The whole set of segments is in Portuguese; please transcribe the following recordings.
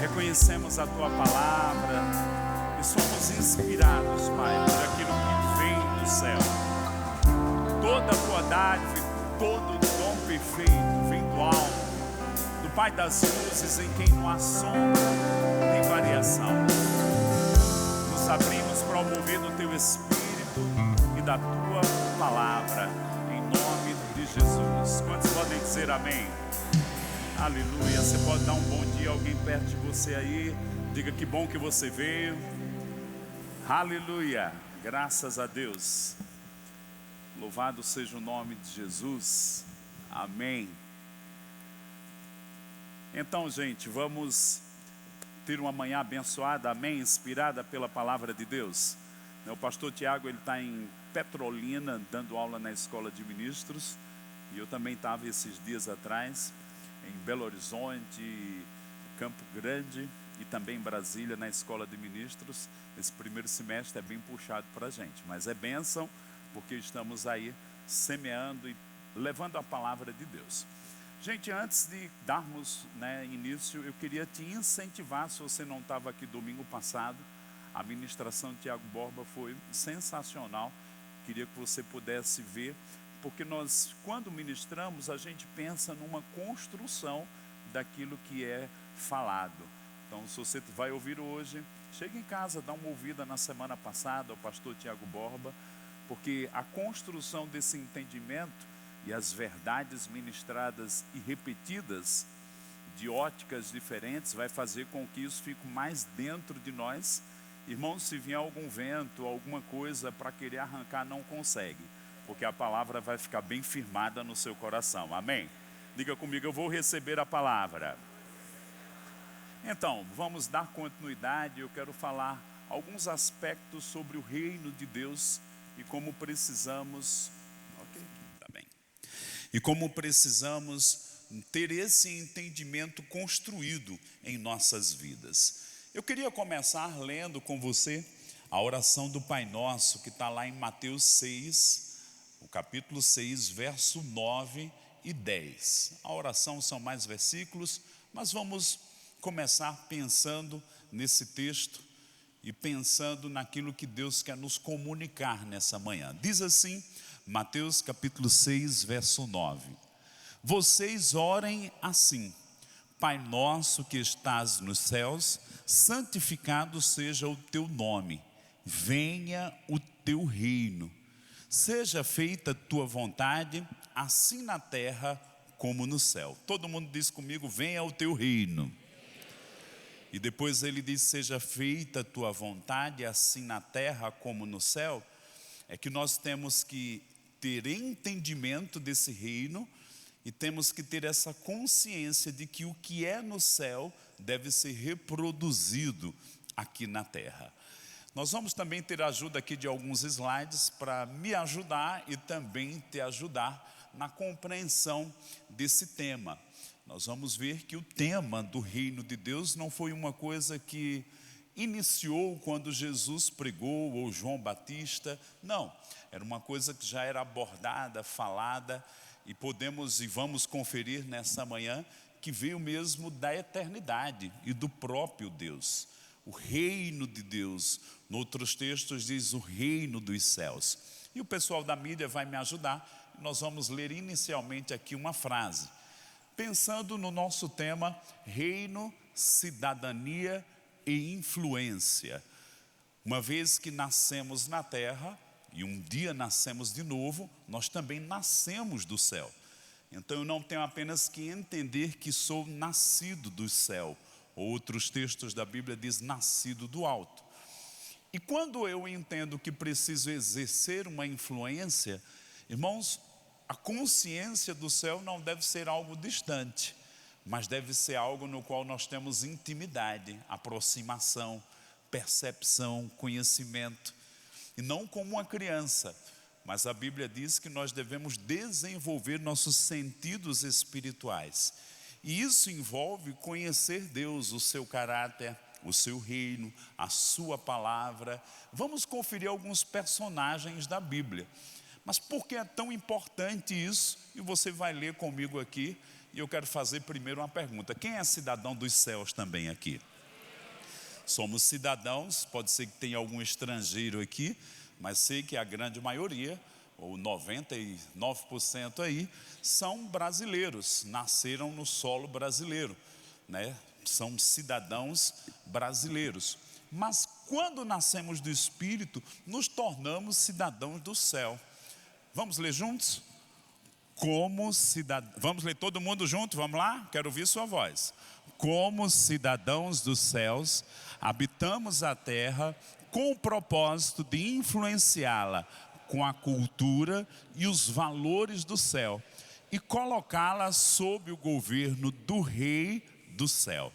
reconhecemos a Tua palavra e somos inspirados, Pai, por aquilo que vem do céu. Toda a Tua dádiva, todo o dom perfeito vem do alto, do Pai das luzes, em quem não há sombra nem variação. Nos abrimos para o mover do Teu Espírito e da Tua palavra, em nome de Jesus. Quantos podem dizer amém? Aleluia. Você pode dar um bom dia a alguém perto de você aí. Diga que bom que você veio. Aleluia. Graças a Deus. Louvado seja o nome de Jesus. Amém. Então, gente, vamos ter uma manhã abençoada, amém? Inspirada pela palavra de Deus. O pastor Tiago, ele está em Petrolina, dando aula na escola de ministros. E eu também estava esses dias atrás em Belo Horizonte, Campo Grande e também em Brasília, na escola de ministros. Esse primeiro semestre é bem puxado para a gente, mas é bênção, porque estamos aí semeando e levando a palavra de Deus. Gente, antes de darmos início, eu queria te incentivar. Se você não estava aqui domingo passado, a ministração de Tiago Borba foi sensacional. Queria que você pudesse ver, porque nós, quando ministramos, a gente pensa numa construção daquilo que é falado. Então, se você vai ouvir hoje, chega em casa, dá uma ouvida na semana passada ao pastor Tiago Borba, porque a construção desse entendimento e as verdades ministradas e repetidas de óticas diferentes vai fazer com que isso fique mais dentro de nós. Irmãos, se vier algum vento, alguma coisa para querer arrancar, não consegue, porque a palavra vai ficar bem firmada no seu coração, amém? Diga comigo, eu vou receber a palavra. Então, vamos dar continuidade. Eu quero falar alguns aspectos sobre o reino de Deus e como precisamos, tá bem, e como precisamos ter esse entendimento construído em nossas vidas. Eu queria começar lendo com você a oração do Pai Nosso, que está lá em Mateus 6, o capítulo 6, verso 9 e 10. A oração são mais versículos, mas vamos começar pensando nesse texto e pensando naquilo que Deus quer nos comunicar nessa manhã. Diz assim, Mateus capítulo 6, verso 9. Vocês orem assim: Pai nosso que estás nos céus, santificado seja o teu nome, venha o teu reino, seja feita a tua vontade, assim na terra como no céu. Todo mundo diz comigo, venha o teu reino. E depois ele diz, seja feita a tua vontade, assim na terra como no céu. É que nós temos que ter entendimento desse reino e temos que ter essa consciência de que o que é no céu deve ser reproduzido aqui na terra. Nós vamos também ter ajuda aqui de alguns slides para me ajudar e também te ajudar na compreensão desse tema. Nós vamos ver que o tema do reino de Deus não foi uma coisa que iniciou quando Jesus pregou ou João Batista. Não, era uma coisa que já era abordada, falada, e podemos e vamos conferir nessa manhã que veio mesmo da eternidade e do próprio Deus. O reino de Deus, em outros textos diz o reino dos céus. E o pessoal da mídia vai me ajudar. Nós vamos ler inicialmente aqui uma frase, pensando no nosso tema, reino, cidadania e influência. Uma vez que nascemos na terra, e um dia nascemos de novo, nós também nascemos do céu. Então eu não tenho apenas que entender que sou nascido do céu. Outros textos da Bíblia diz nascido do alto. E quando eu entendo que preciso exercer uma influência, irmãos, a consciência do céu não deve ser algo distante, mas deve ser algo no qual nós temos intimidade, aproximação, percepção, conhecimento. E não como uma criança, mas a Bíblia diz que nós devemos desenvolver nossos sentidos espirituais. E isso envolve conhecer Deus, o seu caráter, o seu reino, a sua palavra. Vamos conferir alguns personagens da Bíblia. Mas por que é tão importante isso? E você vai ler comigo aqui. E eu quero fazer primeiro uma pergunta. Quem é cidadão dos céus também aqui? somos cidadãos, pode ser que tenha algum estrangeiro aqui, mas sei que a grande maioria, ou 99% aí, são brasileiros, nasceram no solo brasileiro, né? São cidadãos brasileiros. Mas quando nascemos do Espírito, nos tornamos cidadãos do céu. Vamos ler juntos? Vamos ler todo mundo junto, vamos lá? Quero ouvir sua voz. Como cidadãos dos céus, habitamos a terra com o propósito de influenciá-la com a cultura e os valores do céu e colocá-la sob o governo do Rei do céu.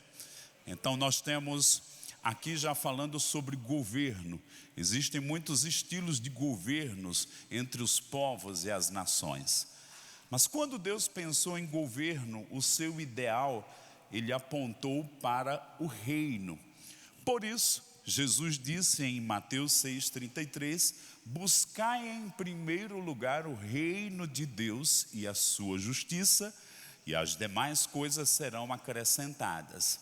Então nós temos aqui já falando sobre governo. Existem muitos estilos de governos entre os povos e as nações. Mas quando Deus pensou em governo, o seu ideal, Ele apontou para o reino. Por isso, Jesus disse em Mateus 6,33, buscai em primeiro lugar o reino de Deus e a sua justiça, e as demais coisas serão acrescentadas.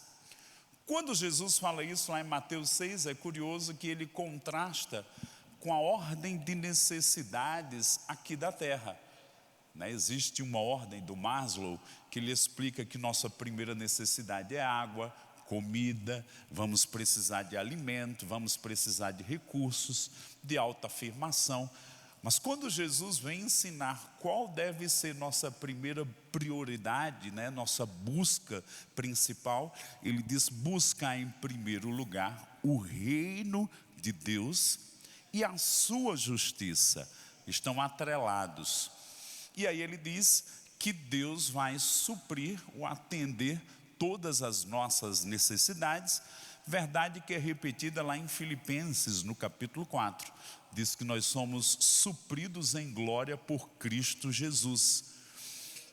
Quando Jesus fala isso lá em Mateus 6, é curioso que ele contrasta com a ordem de necessidades aqui da terra. Existe uma ordem do Maslow que ele explica que nossa primeira necessidade é água, comida, vamos precisar de alimento, vamos precisar de recursos, de autoafirmação. Mas quando Jesus vem ensinar qual deve ser nossa primeira prioridade, nossa busca principal, ele diz: buscar em primeiro lugar o reino de Deus e a sua justiça, estão atrelados. E aí ele diz que Deus vai suprir ou atender todas as nossas necessidades, verdade que é repetida lá em Filipenses, no capítulo 4, diz que nós somos supridos em glória por Cristo Jesus.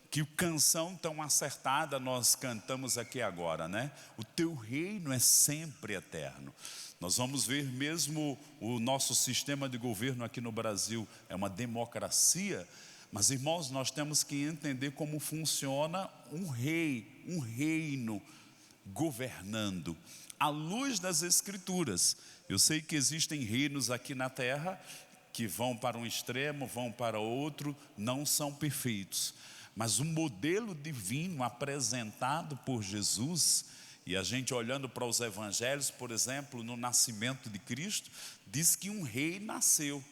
Que canção tão acertada nós cantamos aqui agora, O teu reino é sempre eterno. Nós vamos ver mesmo o nosso sistema de governo aqui no Brasil é uma democracia, mas irmãos, nós temos que entender como funciona um rei, um reino governando, à luz das Escrituras. Eu sei que existem reinos aqui na terra que vão para um extremo, vão para outro, não são perfeitos. Mas o modelo divino apresentado por Jesus, e a gente olhando para os evangelhos, por exemplo, no nascimento de Cristo, diz que um rei nasceu.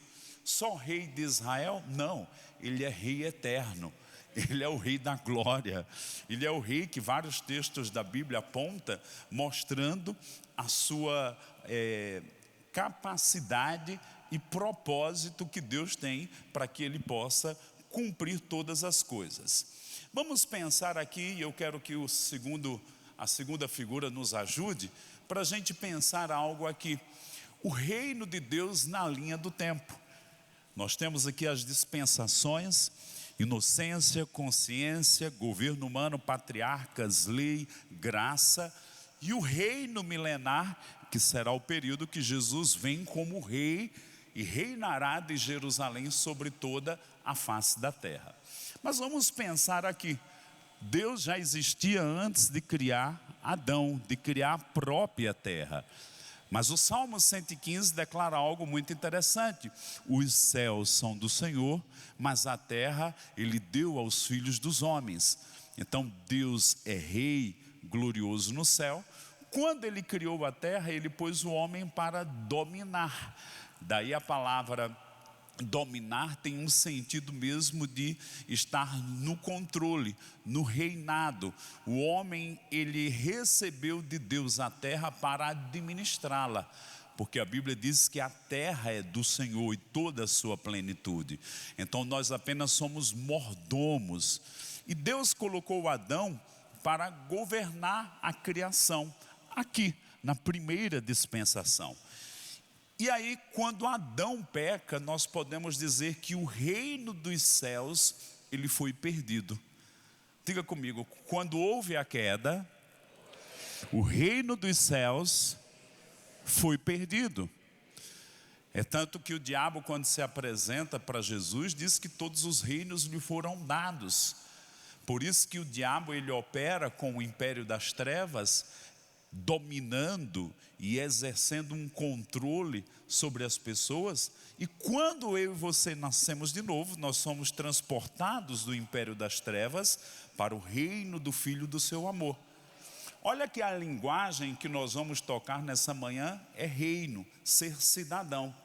Só rei de Israel? Não, ele é rei eterno. Ele é o rei da glória. Ele é o rei que vários textos da Bíblia apontam, mostrando a sua capacidade e propósito que Deus tem para que ele possa cumprir todas as coisas. Vamos pensar aqui, e eu quero que a segunda figura nos ajude, para a gente pensar algo aqui. O reino de Deus na linha do tempo. Nós temos aqui as dispensações: inocência, consciência, governo humano, patriarcas, lei, graça, e o reino milenar, que será o período que Jesus vem como rei e reinará de Jerusalém sobre toda a face da terra. Mas vamos pensar aqui, Deus já existia antes de criar Adão, de criar a própria terra. Mas o Salmo 115 declara algo muito interessante: os céus são do Senhor, mas a terra Ele deu aos filhos dos homens. Então Deus é rei glorioso no céu. Quando Ele criou a terra, Ele pôs o homem para dominar. Daí a palavra dominar tem um sentido mesmo de estar no controle, no reinado. O homem, ele recebeu de Deus a terra para administrá-la, porque a Bíblia diz que a terra é do Senhor e toda a sua plenitude. Então nós apenas somos mordomos, e Deus colocou Adão para governar a criação, aqui na primeira dispensação. E aí, quando Adão peca, nós podemos dizer que o reino dos céus, ele foi perdido. Diga comigo, quando houve a queda, o reino dos céus foi perdido. É tanto que o diabo, quando se apresenta para Jesus, diz que todos os reinos lhe foram dados. Por isso que o diabo, ele opera com o império das trevas, dominando e exercendo um controle sobre as pessoas. E quando eu e você nascemos de novo, nós somos transportados do império das trevas para o reino do Filho do seu amor. Olha que a linguagem que nós vamos tocar nessa manhã é reino, ser cidadão.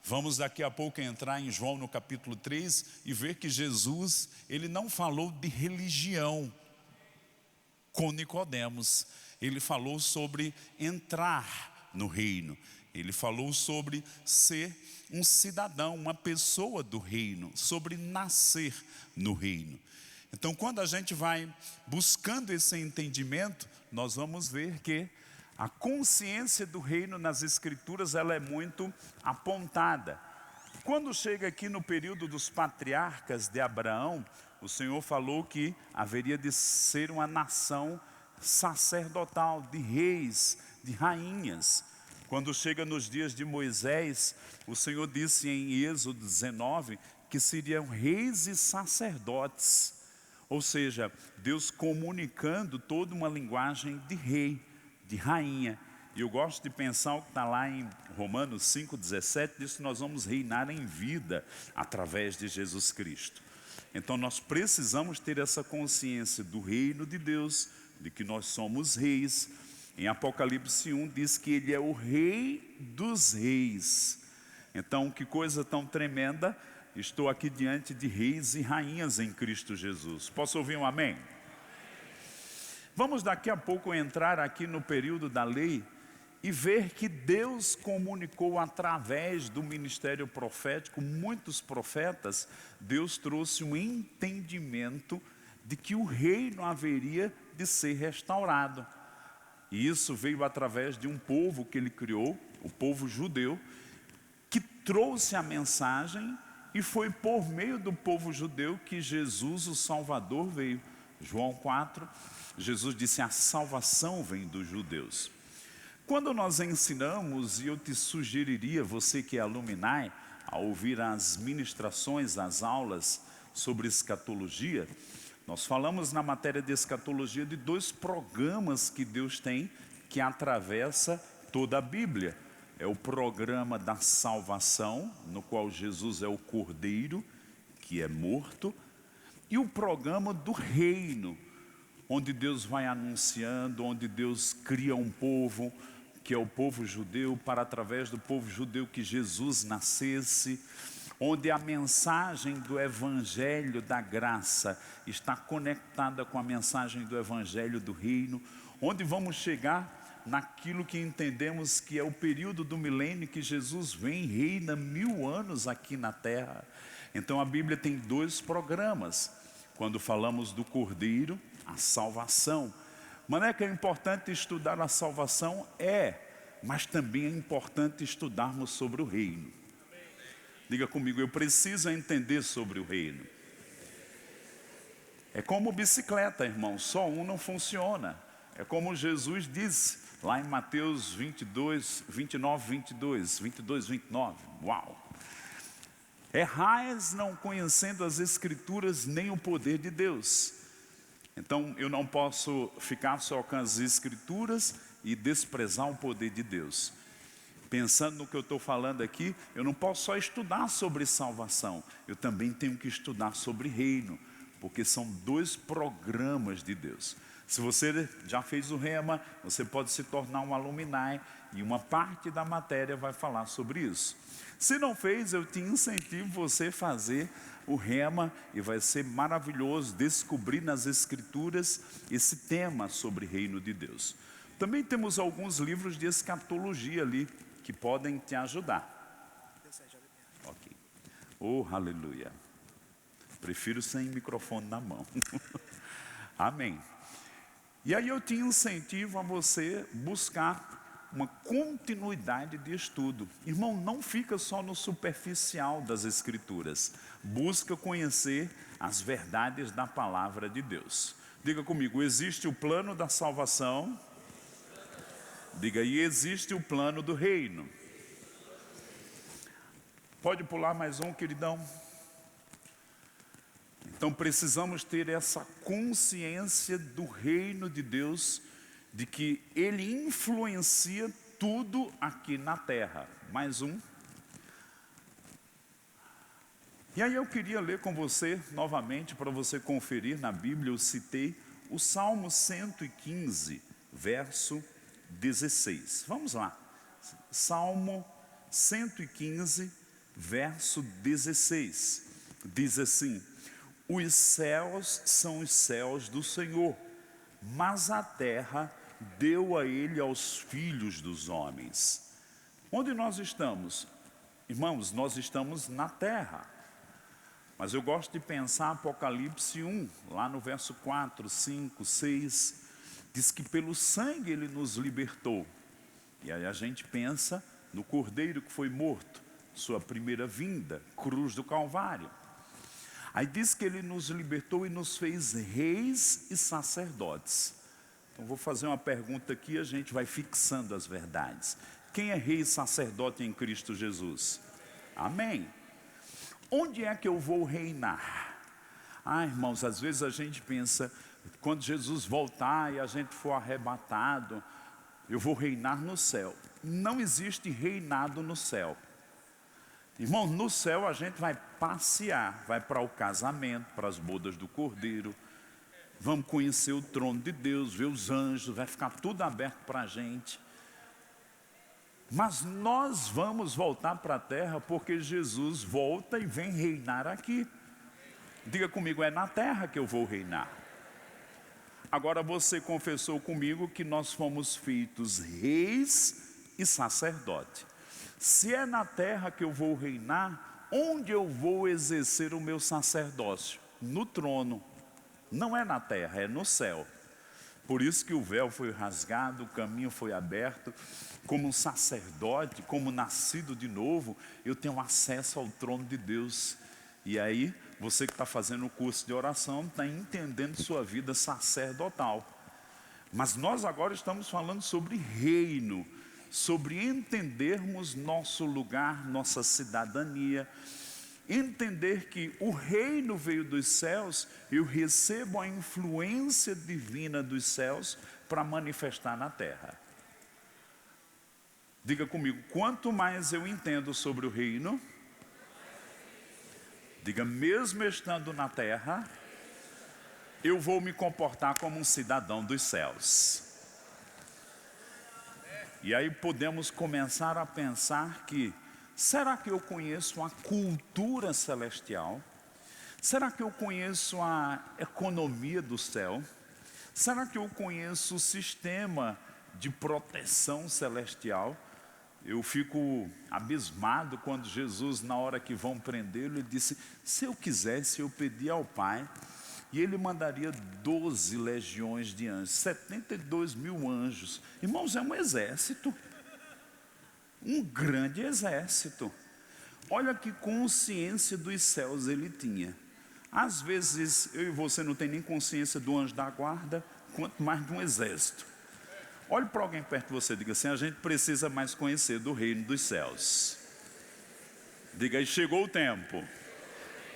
Vamos daqui a pouco entrar em João no capítulo 3 e ver que Jesus, ele não falou de religião com Nicodemos. Ele falou sobre entrar no reino. Ele falou sobre ser um cidadão, uma pessoa do reino, sobre nascer no reino. Então, quando a gente vai buscando esse entendimento, nós vamos ver que a consciência do reino nas Escrituras, ela é muito apontada. Quando chega aqui no período dos patriarcas de Abraão, o Senhor falou que haveria de ser uma nação sacerdotal, de reis, de rainhas. Quando chega nos dias de Moisés, o Senhor disse em Êxodo 19 que seriam reis e sacerdotes. Ou seja, Deus comunicando toda uma linguagem de rei, de rainha. E eu gosto de pensar o que está lá em Romanos 5,17, diz que nós vamos reinar em vida através de Jesus Cristo. Então nós precisamos ter essa consciência do reino de Deus, de que nós somos reis. Em Apocalipse 1 diz que Ele é o Rei dos reis. Então, que coisa tão tremenda, estou aqui diante de reis e rainhas em Cristo Jesus. Posso ouvir um amém? Vamos daqui a pouco entrar aqui no período da lei e ver que Deus comunicou através do ministério profético, muitos profetas. Deus trouxe um entendimento de que o reino haveria de ser restaurado. E isso veio através de um povo que Ele criou, o povo judeu, que trouxe a mensagem, e foi por meio do povo judeu que Jesus, o Salvador, veio. João 4, Jesus disse: a salvação vem dos judeus. Quando nós ensinamos, e eu te sugeriria, você que é alumni, a ouvir as ministrações, as aulas sobre escatologia, nós falamos na matéria de escatologia de 2 programas que Deus tem, que atravessa toda a Bíblia. É o programa da salvação, no qual Jesus é o Cordeiro, que é morto, e o programa do reino, onde Deus vai anunciando, onde Deus cria um povo, que é o povo judeu, para através do povo judeu que Jesus nascesse, onde a mensagem do Evangelho da graça está conectada com a mensagem do Evangelho do reino, onde vamos chegar naquilo que entendemos que é o período do milênio, que Jesus vem e reina 1000 anos aqui na terra. Então a Bíblia tem 2 programas, quando falamos do Cordeiro, a salvação. Mas não é que é importante estudar a salvação? Mas também é importante estudarmos sobre o reino. Diga comigo, eu preciso entender sobre o reino. É como bicicleta, irmão, só um não funciona. É como Jesus disse lá em Mateus 22, 29, 22, 29. Uau! Errais não conhecendo as Escrituras nem o poder de Deus. Então eu não posso ficar só com as Escrituras e desprezar o poder de Deus. Pensando no que eu estou falando aqui, eu não posso só estudar sobre salvação, eu também tenho que estudar sobre reino, porque são 2 programas de Deus. Se você já fez o Rema, você pode se tornar um alumni, e uma parte da matéria vai falar sobre isso. Se não fez, eu te incentivo você a fazer o Rema, e vai ser maravilhoso descobrir nas Escrituras esse tema sobre reino de Deus. Também temos alguns livros de escatologia ali, que podem te ajudar. Ok. Oh, aleluia. Prefiro sem microfone na mão. Amém. E aí eu te incentivo a você buscar uma continuidade de estudo. Irmão, não fica só no superficial das Escrituras. Busca conhecer as verdades da palavra de Deus. Diga comigo, existe o plano da salvação. Diga, e existe o plano do reino. Pode pular mais um, queridão. Então precisamos ter essa consciência do reino de Deus, de que ele influencia tudo aqui na terra. Mais um. E aí eu queria ler com você novamente, para você conferir na Bíblia. Eu citei o Salmo 115, verso 16. Vamos lá. Salmo 115, verso 16. Diz assim: os céus são os céus do Senhor, mas a terra deu a ele aos filhos dos homens. Onde nós estamos? Irmãos, nós estamos na terra. Mas eu gosto de pensar Apocalipse 1, lá no verso 4, 5, 6, diz que pelo sangue ele nos libertou. E aí a gente pensa no Cordeiro que foi morto, sua primeira vinda, cruz do Calvário. Aí diz que ele nos libertou e nos fez reis e sacerdotes. Então vou fazer uma pergunta aqui e a gente vai fixando as verdades. Quem é rei e sacerdote em Cristo Jesus? Amém. Onde é que eu vou reinar? Irmãos, às vezes a gente pensa, quando Jesus voltar e a gente for arrebatado, eu vou reinar no céu. Não existe reinado no céu. Irmão, no céu a gente vai passear, vai para o casamento, para as bodas do Cordeiro, vamos conhecer o trono de Deus, ver os anjos, vai ficar tudo aberto para a gente. Mas nós vamos voltar para a terra porque Jesus volta e vem reinar aqui. Diga comigo, é na terra que eu vou reinar. Agora você confessou comigo que nós fomos feitos reis e sacerdote. Se é na terra que eu vou reinar, onde eu vou exercer o meu sacerdócio? No trono. Não é na terra, é no céu. Por isso que o véu foi rasgado, o caminho foi aberto. Como um sacerdote, como nascido de novo, eu tenho acesso ao trono de Deus. E aí, você que está fazendo o curso de oração, está entendendo sua vida sacerdotal. Mas nós agora estamos falando sobre reino, sobre entendermos nosso lugar, nossa cidadania, entender que o reino veio dos céus, eu recebo a influência divina dos céus para manifestar na terra. Diga comigo, quanto mais eu entendo sobre o reino, diga, mesmo estando na terra, eu vou me comportar como um cidadão dos céus. E aí podemos começar a pensar que, será que eu conheço a cultura celestial? Será que eu conheço a economia do céu? Será que eu conheço o sistema de proteção celestial? Eu fico abismado quando Jesus, na hora que vão prendê-lo, ele disse, se eu quisesse, eu pedia ao Pai, e ele mandaria 12 legiões de anjos, 72 mil anjos. Irmãos, é um exército. Um grande exército. Olha que consciência dos céus ele tinha. Às vezes eu e você não tem nem consciência do anjo da guarda, quanto mais de um exército. Olhe para alguém perto de você e diga assim, a gente precisa mais conhecer do reino dos céus. Diga aí, chegou o tempo.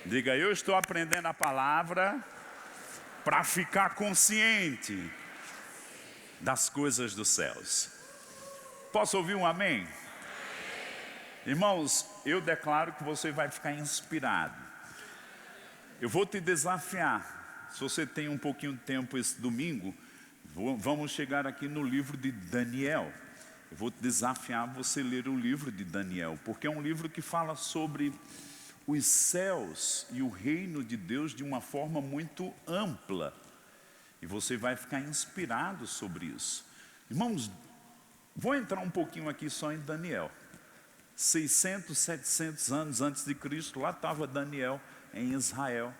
Diga, eu estou aprendendo a palavra para ficar consciente das coisas dos céus. Posso ouvir um amém? Irmãos, eu declaro que você vai ficar inspirado. Eu vou te desafiar. Se você tem um pouquinho de tempo esse domingo, vamos chegar aqui no livro de Daniel. Eu vou te desafiar a você ler o livro de Daniel, porque é um livro que fala sobre os céus e o reino de Deus de uma forma muito ampla. E você vai ficar inspirado sobre isso. Irmãos, vou entrar um pouquinho aqui só em Daniel. 600, 700 anos antes de Cristo, lá estava Daniel em Israel.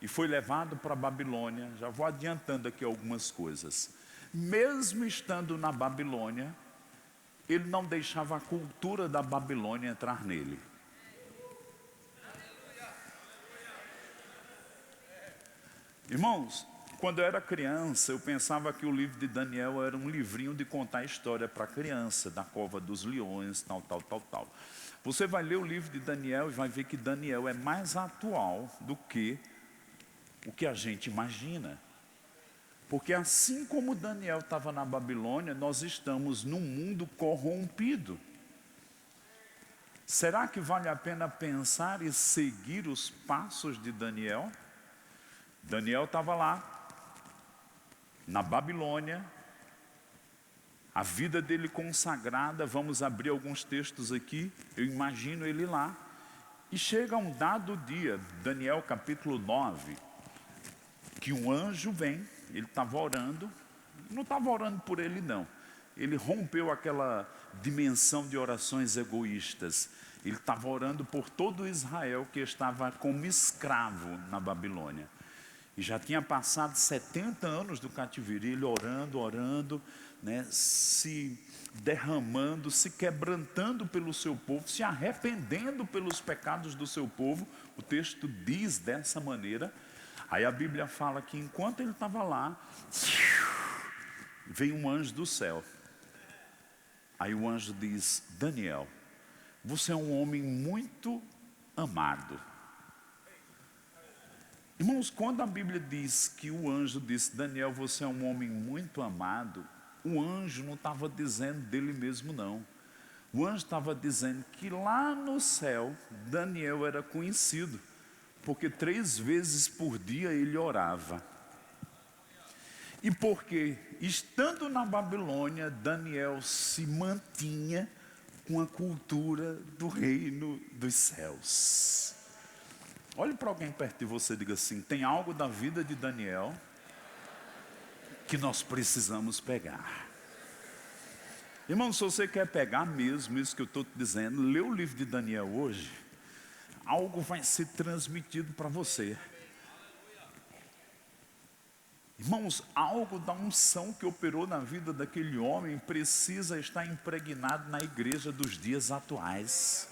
E foi levado para a Babilônia. Já vou adiantando aqui algumas coisas. Mesmo estando na Babilônia, ele não deixava a cultura da Babilônia entrar nele. Irmãos, quando eu era criança, eu pensava que o livro de Daniel era um livrinho de contar história para criança, da cova dos leões, tal. Você vai ler o livro de Daniel e vai ver que Daniel é mais atual do que o que a gente imagina. Porque assim como Daniel estava na Babilônia, nós estamos num mundo corrompido. Será que vale a pena pensar e seguir os passos de Daniel? Daniel estava lá, na Babilônia, a vida dele consagrada. Vamos abrir alguns textos aqui, eu imagino ele lá. E chega um dado dia, Daniel capítulo 9, que um anjo vem, ele estava orando, não estava orando por ele não, ele rompeu aquela dimensão de orações egoístas, ele estava orando por todo Israel que estava como escravo na Babilônia. E já tinha passado 70 anos do cativeiro, ele orando, né, se derramando, se quebrantando pelo seu povo, se arrependendo pelos pecados do seu povo. O texto diz dessa maneira. Aí a Bíblia fala que enquanto ele estava lá, veio um anjo do céu. Aí o anjo diz: Daniel, você é um homem muito amado. Irmãos, quando a Bíblia diz que o anjo disse: Daniel, você é um homem muito amado, o anjo não estava dizendo dele mesmo não. O anjo estava dizendo que lá no céu, Daniel era conhecido, porque 3 vezes por dia ele orava. E porque, estando na Babilônia, Daniel se mantinha com a cultura do reino dos céus. Olhe para alguém perto de você e diga assim: tem algo da vida de Daniel que nós precisamos pegar. Irmão, se você quer pegar mesmo isso que eu estou te dizendo, lê o livro de Daniel hoje, algo vai ser transmitido para você. Irmãos, algo da unção que operou na vida daquele homem precisa estar impregnado na igreja dos dias atuais.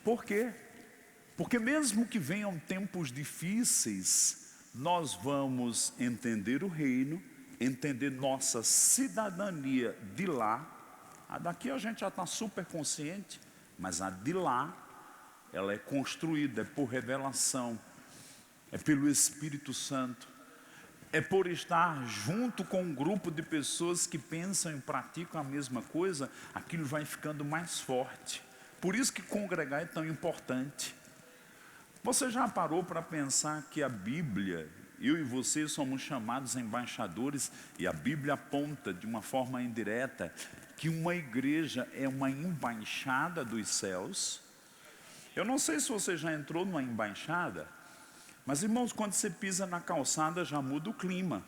Por quê? Porque mesmo que venham tempos difíceis, nós vamos entender o reino, entender nossa cidadania de lá. A daqui a gente já está super consciente, mas a de lá, ela é construída, é por revelação, é pelo Espírito Santo, é por estar junto com um grupo de pessoas que pensam e praticam a mesma coisa. Aquilo vai ficando mais forte. Por isso que congregar é tão importante. Você já parou para pensar que a Bíblia, eu e você somos chamados embaixadores, e a Bíblia aponta de uma forma indireta que uma igreja é uma embaixada dos céus? Eu não sei se você já entrou numa embaixada, mas irmãos, quando você pisa na calçada já muda o clima.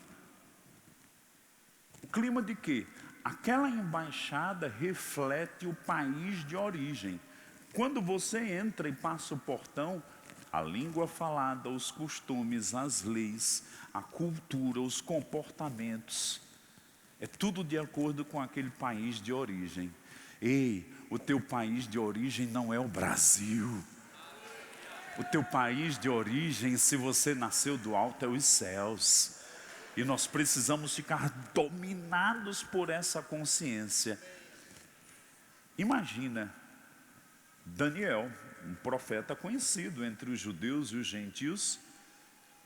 O clima de quê? Aquela embaixada reflete o país de origem. Quando você entra e passa o portão, a língua falada, os costumes, as leis, a cultura, os comportamentos, é tudo de acordo com aquele país de origem. Ei, o teu país de origem não é o Brasil. O teu país de origem, se você nasceu do alto, é os céus. E nós precisamos ficar dominados por essa consciência. Imagina, Daniel, um profeta conhecido entre os judeus e os gentios,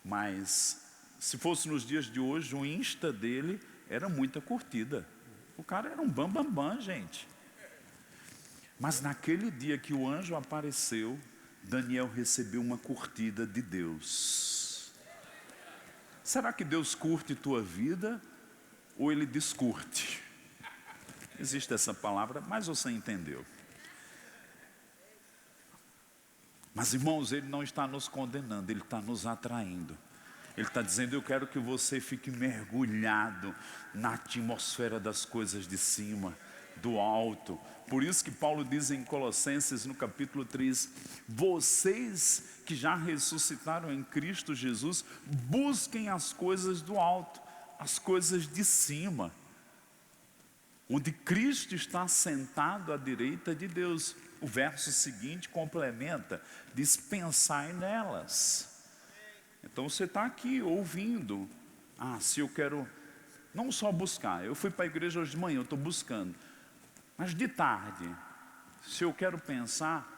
mas se fosse nos dias de hoje, o Insta dele era muita curtida. O cara era um bambambam, gente. Mas naquele dia que o anjo apareceu, Daniel recebeu uma curtida de Deus. Será que Deus curte tua vida ou Ele descurte? Existe essa palavra, mas você entendeu. Mas irmãos, Ele não está nos condenando, Ele está nos atraindo. Ele está dizendo: eu quero que você fique mergulhado na atmosfera das coisas de cima, do alto. Por isso que Paulo diz em Colossenses no capítulo 3, vocês que já ressuscitaram em Cristo Jesus, busquem as coisas do alto, as coisas de cima, onde Cristo está sentado à direita de Deus. O verso seguinte complementa, diz: pensai nelas. Então você está aqui ouvindo: se eu quero não só buscar, eu fui para a igreja hoje de manhã, eu estou buscando, mas de tarde, se eu quero pensar,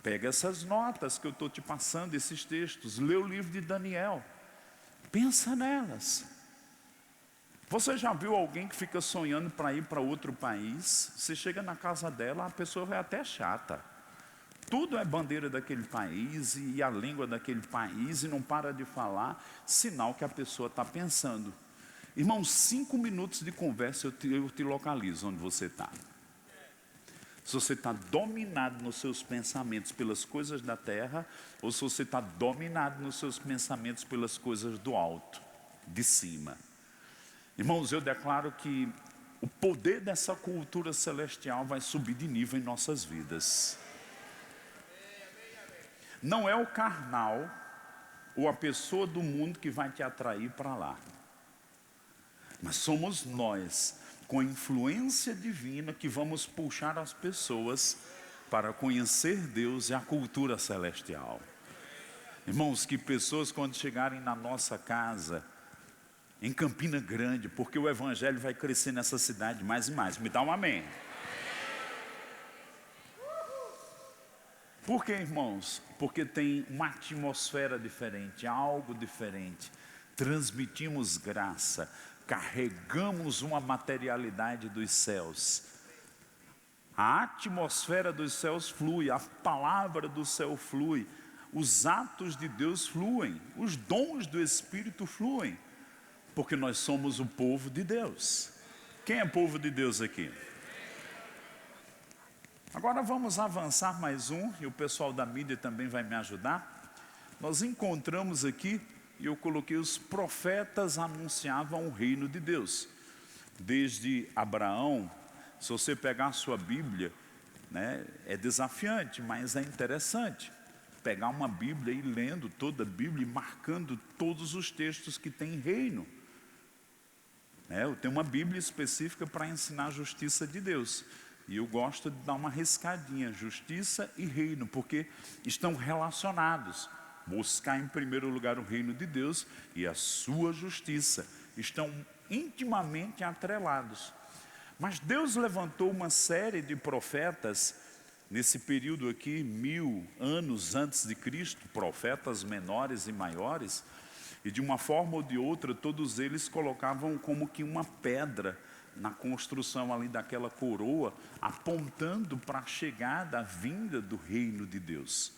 pega essas notas que eu estou te passando, esses textos, lê o livro de Daniel, pensa nelas. Você já viu alguém que fica sonhando para ir para outro país? Você chega na casa dela, a pessoa é até chata. Tudo é bandeira daquele país e a língua daquele país e não para de falar, sinal que a pessoa está pensando. Irmão, 5 minutos de conversa eu te localizo onde você está. Se você está dominado nos seus pensamentos pelas coisas da terra, ou se você está dominado nos seus pensamentos pelas coisas do alto, de cima. Irmãos, eu declaro que o poder dessa cultura celestial vai subir de nível em nossas vidas. Não é o carnal ou a pessoa do mundo que vai te atrair para lá. Mas somos nós, com a influência divina, que vamos puxar as pessoas para conhecer Deus e a cultura celestial. Irmãos, que pessoas quando chegarem na nossa casa, em Campina Grande, porque o evangelho vai crescer nessa cidade mais e mais. Me dá um amém. Por que, irmãos? Porque tem uma atmosfera diferente, algo diferente. Transmitimos graça, carregamos uma materialidade dos céus. A atmosfera dos céus flui, a palavra do céu flui, os atos de Deus fluem, os dons do Espírito fluem, porque nós somos o povo de Deus. Quem é povo de Deus aqui? Agora vamos avançar mais um, e o pessoal da mídia também vai me ajudar. Nós encontramos aqui, e eu coloquei, os profetas anunciavam o reino de Deus. Desde Abraão, se você pegar a sua Bíblia, né, é desafiante, mas é interessante. Pegar uma Bíblia e ir lendo toda a Bíblia e marcando todos os textos que tem reino. Eu tenho uma Bíblia específica para ensinar a justiça de Deus. E eu gosto de dar uma riscadinha, justiça e reino, porque estão relacionados. Buscar em primeiro lugar o reino de Deus e a sua justiça. Estão intimamente atrelados. Mas Deus levantou uma série de profetas, nesse período aqui, 1000 anos antes de Cristo, profetas menores e maiores, e de uma forma ou de outra, todos eles colocavam como que uma pedra na construção ali daquela coroa, apontando para a chegada, a vinda do reino de Deus.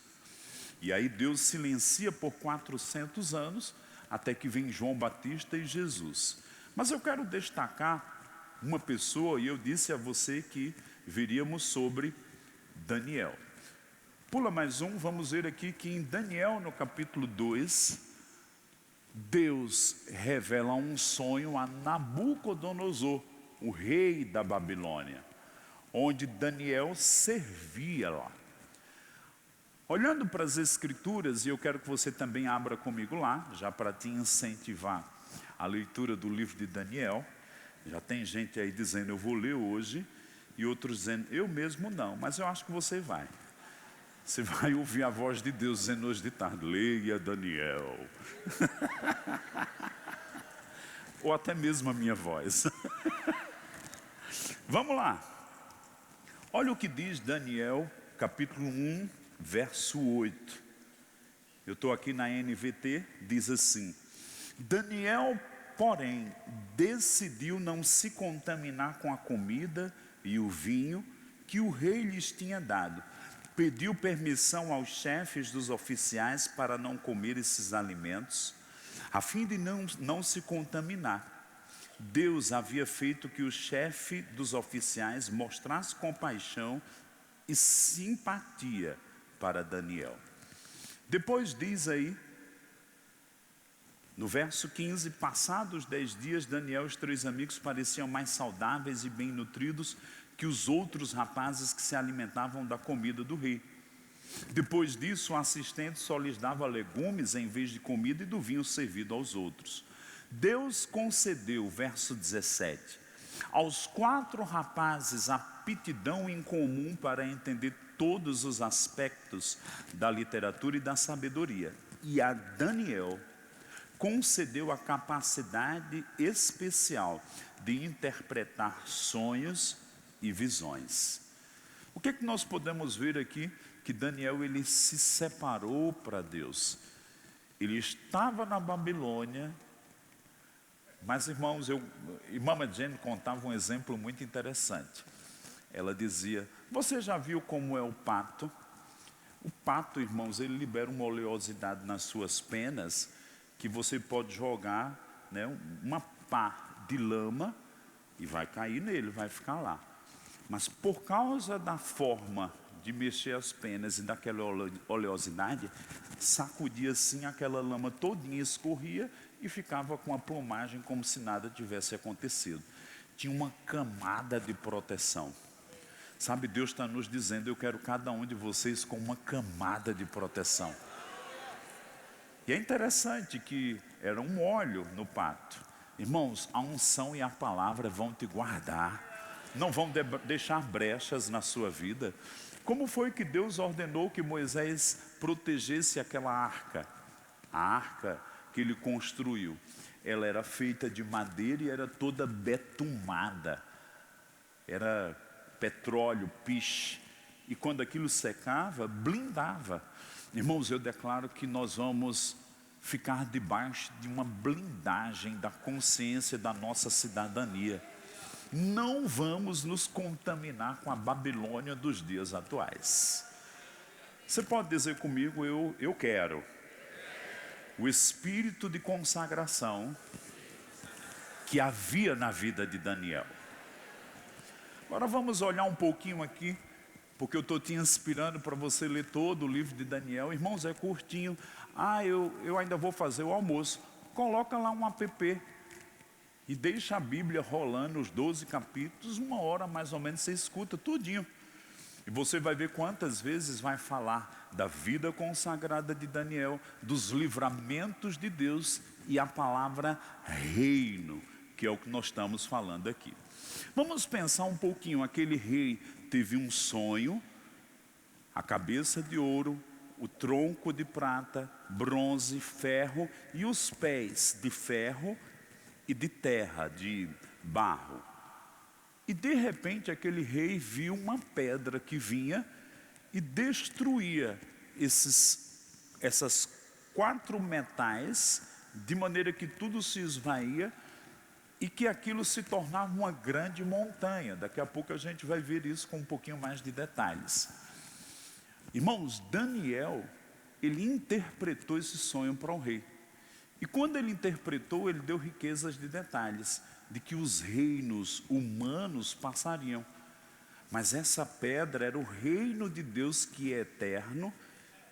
E aí Deus silencia por 400 anos, até que vem João Batista e Jesus. Mas eu quero destacar uma pessoa, e eu disse a você que veríamos sobre Daniel. Pula mais um, vamos ver aqui que em Daniel, no capítulo 2, Deus revela um sonho a Nabucodonosor, o rei da Babilônia, onde Daniel servia lá. Olhando para as escrituras, e eu quero que você também abra comigo lá, já para te incentivar a leitura do livro de Daniel. Já tem gente aí dizendo, eu vou ler hoje, e outros dizendo, eu mesmo não, mas eu acho que você vai. Você vai ouvir a voz de Deus dizendo hoje de tarde, leia Daniel. Ou até mesmo a minha voz. Vamos lá. Olha o que diz Daniel, capítulo 1, verso 8. Eu estou aqui na NVT, diz assim: Daniel, porém, decidiu não se contaminar com a comida e o vinho que o rei lhes tinha dado. Pediu permissão aos chefes dos oficiais para não comer esses alimentos, a fim de não se contaminar. Deus havia feito que o chefe dos oficiais mostrasse compaixão e simpatia para Daniel. Depois diz aí, no verso 15, passados 10 dias, Daniel e os 3 amigos pareciam mais saudáveis e bem nutridos que os outros rapazes que se alimentavam da comida do rei. Depois disso, o assistente só lhes dava legumes em vez de comida e do vinho servido aos outros. Deus concedeu, verso 17, aos 4 rapazes aptidão em comum para entender todos os aspectos da literatura e da sabedoria. E a Daniel concedeu a capacidade especial de interpretar sonhos e visões. O que é que nós podemos ver aqui? Que Daniel, ele se separou para Deus. Ele estava na Babilônia, Mas, irmãos, irmã Jane contava um exemplo muito interessante. Ela dizia, você já viu como é o pato? O pato, irmãos, ele libera uma oleosidade nas suas penas, que você pode jogar, né, uma pá de lama e vai cair nele, vai ficar lá. Mas por causa da forma de mexer as penas e daquela oleosidade, sacudia assim, aquela lama todinha escorria e ficava com a plumagem como se nada tivesse acontecido. Tinha uma camada de proteção. Sabe, Deus está nos dizendo, eu quero cada um de vocês com uma camada de proteção. E é interessante que era um óleo no pato. Irmãos, a unção e a palavra vão te guardar. Não vão deixar brechas na sua vida. Como foi que Deus ordenou que Moisés protegesse aquela arca? A arca que ele construiu, ela era feita de madeira e era toda betumada. Era petróleo, piche. E quando aquilo secava, blindava. Irmãos, eu declaro que nós vamos ficar debaixo de uma blindagem da consciência da nossa cidadania. Não vamos nos contaminar com a Babilônia dos dias atuais. Você pode dizer comigo, eu quero o espírito de consagração que havia na vida de Daniel. Agora vamos olhar um pouquinho aqui, porque eu estou te inspirando para você ler todo o livro de Daniel. Irmãos, é curtinho. Eu ainda vou fazer o almoço. Coloca lá um app e deixa a Bíblia rolando, os 12 capítulos, 1 hora mais ou menos, você escuta tudinho. E você vai ver quantas vezes vai falar da vida consagrada de Daniel, dos livramentos de Deus e a palavra reino, que é o que nós estamos falando aqui. Vamos pensar um pouquinho, aquele rei teve um sonho, a cabeça de ouro, o tronco de prata, bronze, ferro e os pés de ferro e de terra, de barro. E de repente aquele rei viu uma pedra que vinha e destruía essas 4 metais, de maneira que tudo se esvaía e que aquilo se tornava uma grande montanha. Daqui a pouco a gente vai ver isso com um pouquinho mais de detalhes. Irmãos, Daniel, ele interpretou esse sonho para o rei. E quando ele interpretou, ele deu riquezas de detalhes, de que os reinos humanos passariam. Mas essa pedra era o reino de Deus que é eterno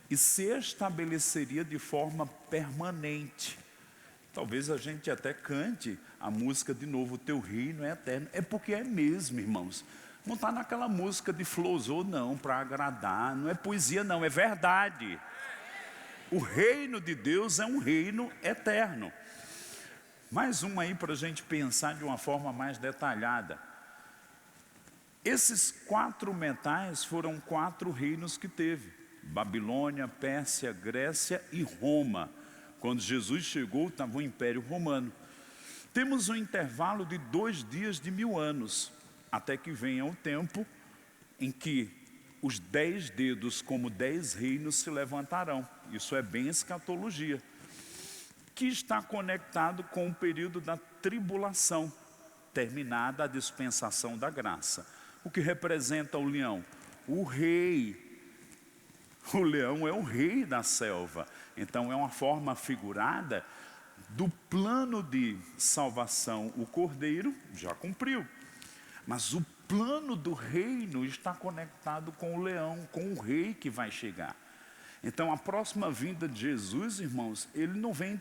e se estabeleceria de forma permanente. Talvez a gente até cante a música de novo, o teu reino é eterno. É porque é mesmo, irmãos. Não está naquela música de flosou não, para agradar. Não é poesia não, é verdade. O reino de Deus é um reino eterno. Mais um aí para a gente pensar de uma forma mais detalhada. Esses 4 metais foram 4 reinos que teve. Babilônia, Pérsia, Grécia e Roma. Quando Jesus chegou, estava o Império Romano. Temos um intervalo de 2 dias de 1000 anos, até que venha o tempo em que os 10 dedos como 10 reinos se levantarão. Isso é bem escatologia, que está conectado com o período da tribulação, terminada a dispensação da graça. O que representa o leão? O rei. O leão é o rei da selva. Então é uma forma figurada do plano de salvação. O cordeiro já cumpriu, mas o plano do reino está conectado com o leão, com o rei que vai chegar. Então a próxima vinda de Jesus, irmãos, ele não vem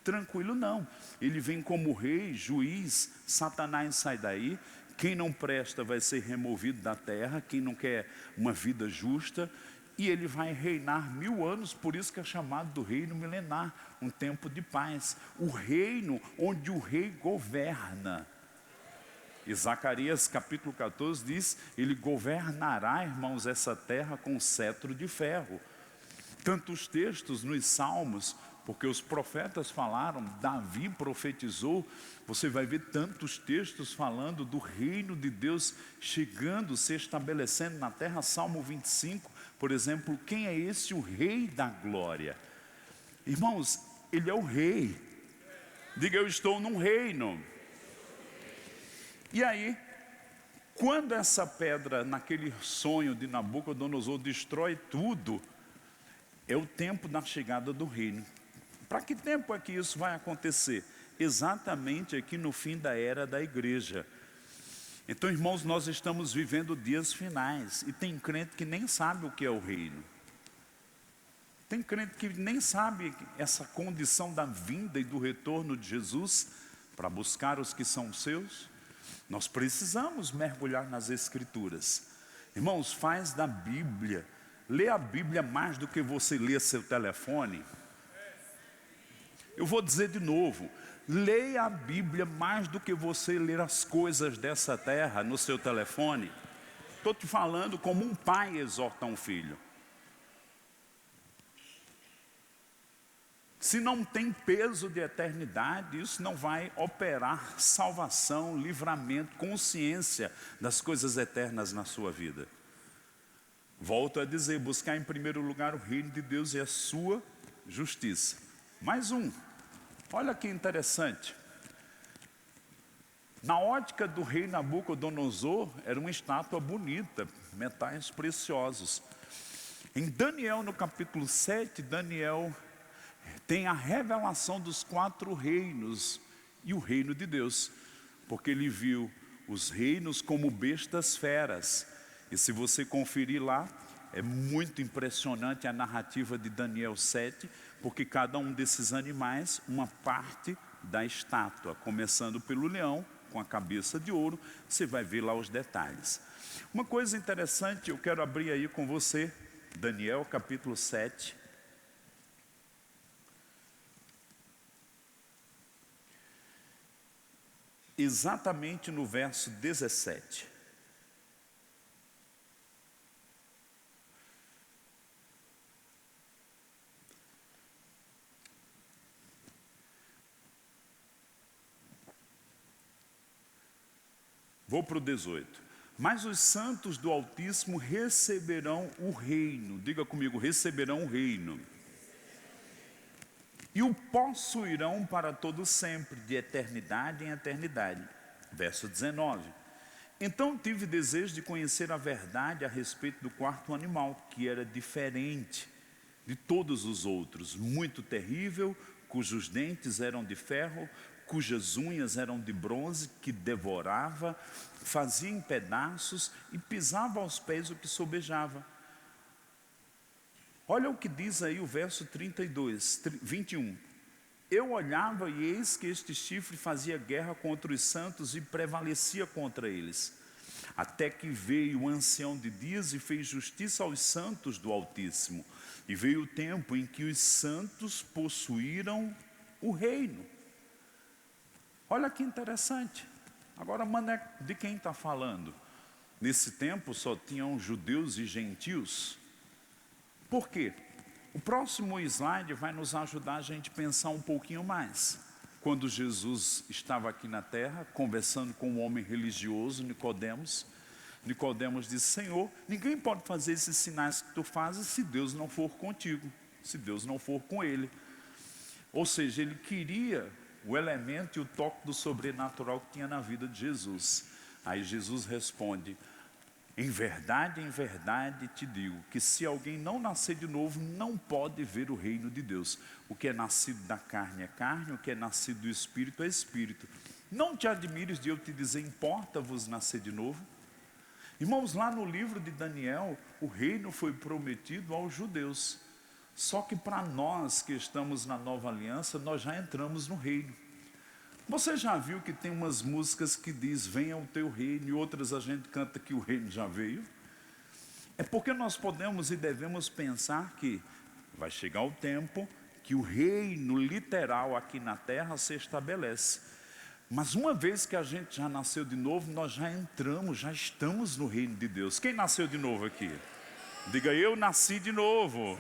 tranquilo não. Ele vem como rei, juiz. Satanás sai daí. Quem não presta vai ser removido da terra. Quem não quer uma vida justa. E ele vai reinar 1000 anos, por isso que é chamado do reino milenar, um tempo de paz. O reino onde o rei governa. E Zacarias capítulo 14 diz, ele governará, irmãos, essa terra com cetro de ferro. Tantos textos nos salmos, porque os profetas falaram, Davi profetizou, você vai ver tantos textos falando do reino de Deus chegando, se estabelecendo na terra. Salmo 25, por exemplo, quem é esse o rei da glória? Irmãos, ele é o rei. Diga, eu estou num reino. E aí, quando essa pedra, naquele sonho de Nabucodonosor, destrói tudo, é o tempo da chegada do reino. Para que tempo é que isso vai acontecer? Exatamente aqui no fim da era da igreja. Então, irmãos, nós estamos vivendo dias finais, e tem crente que nem sabe o que é o reino. Tem crente que nem sabe essa condição da vinda e do retorno de Jesus para buscar os que são seus. Nós precisamos mergulhar nas Escrituras. Irmãos, faz da Bíblia, lê a Bíblia mais do que você lê seu telefone. Eu vou dizer de novo, leia a Bíblia mais do que você ler as coisas dessa terra no seu telefone. Estou te falando como um pai exorta um filho. Se não tem peso de eternidade, isso não vai operar salvação, livramento, consciência das coisas eternas na sua vida. Volto a dizer, buscar em primeiro lugar o reino de Deus e a sua justiça. Mais um, olha que interessante. Na ótica do rei Nabucodonosor, era uma estátua bonita, metais preciosos. Em Daniel, no capítulo 7, Daniel tem a revelação dos 4 reinos e o reino de Deus, porque ele viu os reinos como bestas feras. E se você conferir lá, é muito impressionante a narrativa de Daniel 7, porque cada um desses animais, uma parte da estátua, começando pelo leão, com a cabeça de ouro, você vai ver lá os detalhes. Uma coisa interessante, eu quero abrir aí com você, Daniel capítulo 7. Exatamente no verso 17. Vou para o 18. Mas os santos do Altíssimo receberão o reino. Diga comigo, receberão o reino. E o possuirão para todo sempre, de eternidade em eternidade. Verso 19. Então tive desejo de conhecer a verdade a respeito do 4º animal, que era diferente de todos os outros, muito terrível, cujos dentes eram de ferro, cujas unhas eram de bronze, que devorava, fazia em pedaços e pisava aos pés o que sobejava. Olha o que diz aí o verso 21. Eu olhava e eis que este chifre fazia guerra contra os santos e prevalecia contra eles. Até que veio o ancião de dias e fez justiça aos santos do Altíssimo. E veio o tempo em que os santos possuíram o reino. Olha que interessante. Agora, de quem está falando? Nesse tempo só tinham judeus e gentios. Por quê? O próximo slide vai nos ajudar a gente pensar um pouquinho mais. Quando Jesus estava aqui na terra, conversando com um homem religioso, Nicodemos, Nicodemos disse, Senhor, ninguém pode fazer esses sinais que tu fazes se Deus não for contigo, se Deus não for com ele. Ou seja, ele queria o elemento e o toque do sobrenatural que tinha na vida de Jesus. Aí Jesus responde, em verdade te digo, que se alguém não nascer de novo, não pode ver o reino de Deus. O que é nascido da carne é carne, o que é nascido do Espírito é Espírito. Não te admires de eu te dizer, importa-vos nascer de novo? Irmãos, lá no livro de Daniel, o reino foi prometido aos judeus. Só que para nós que estamos na nova aliança, nós já entramos no reino. Você já viu que tem umas músicas que diz, venha o teu reino, e outras a gente canta que o reino já veio? É porque nós podemos e devemos pensar que vai chegar o tempo que o reino literal aqui na terra se estabelece. Mas uma vez que a gente já nasceu de novo, nós já entramos, já estamos no reino de Deus. Quem nasceu de novo aqui? Diga, eu nasci de novo.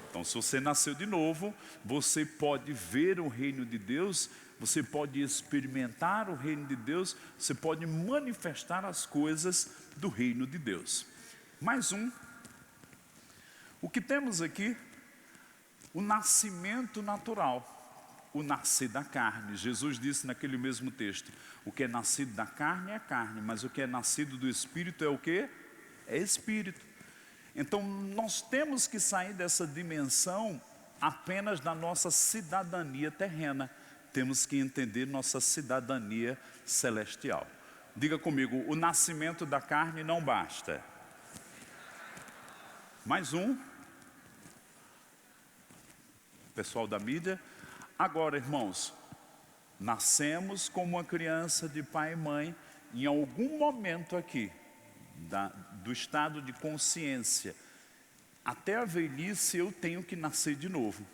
Então, se você nasceu de novo, você pode ver o reino de Deus, você pode experimentar o reino de Deus, você pode manifestar as coisas do reino de Deus. Mais um. O que temos aqui? O nascimento natural. o nascer da carne. Jesus disse naquele mesmo texto: o que é nascido da carne é carne, mas o que é nascido do Espírito é o quê? É Espírito. Então nós temos que sair dessa dimensão apenas da nossa cidadania terrena. Temos que entender nossa cidadania celestial. Diga comigo: o nascimento da carne não basta. Mais um. Pessoal da mídia. Agora, irmãos, nascemos como uma criança de pai e mãe. Em algum momento aqui, do estado de consciência até a velhice, eu tenho que nascer de novo.